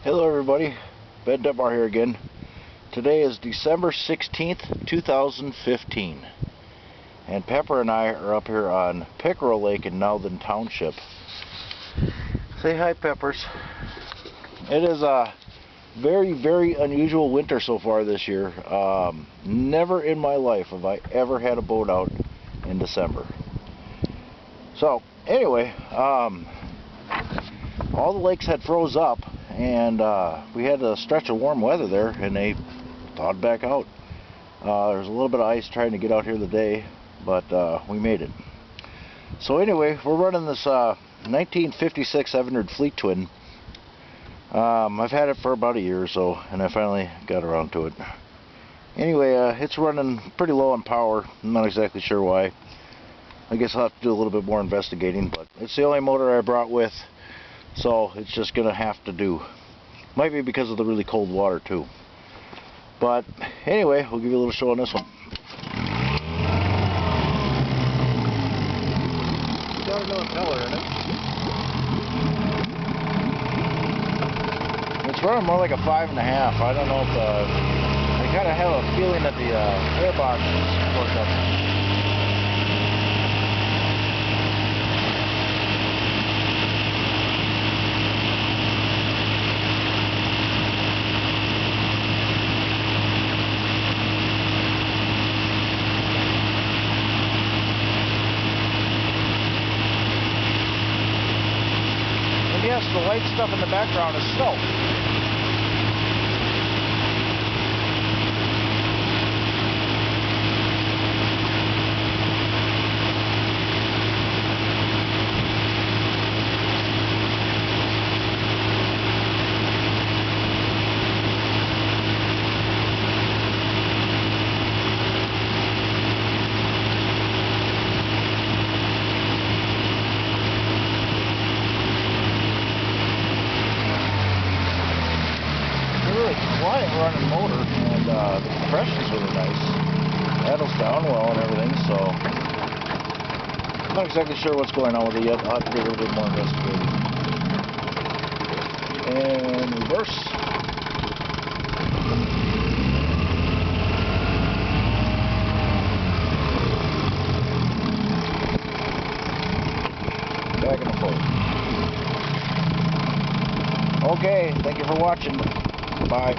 Hello everybody, Ben Detmar here again. Today is December 16th, 2015, and Pepper and I are up here on Pickerel Lake in Nowthen Township. Say hi, Peppers. It is a very unusual winter so far this year. Never in my life have I ever had a boat out in December. So anyway, all the lakes had froze up, and we had a stretch of warm weather there, and they thawed back out. There's a little bit of ice trying to get out here today, but we made it. So anyway, we're running this 1956 Evinrude Fleetwin. I've had it for about a year or so, and I finally got around to it. Anyway, it's running pretty low on power. I'm not exactly sure why. I guess I'll have to do a little bit more investigating, but it's the only motor I brought with, so it's just gonna have to do. Might be because of the really cold water too. But anyway, we'll give you a little show on this one. It's got another impeller in it. It's running more like a 5.5. I don't know if I kind of have a feeling that the air box is hooked up. Yes, the white stuff in the background is snow. Quiet running motor, and the compression's really nice. Idles down well and everything, so I'm not exactly sure what's going on with it yet. I'll have to do a little bit more investigating. And reverse. Back in the forward. Okay, thank you for watching. Bye.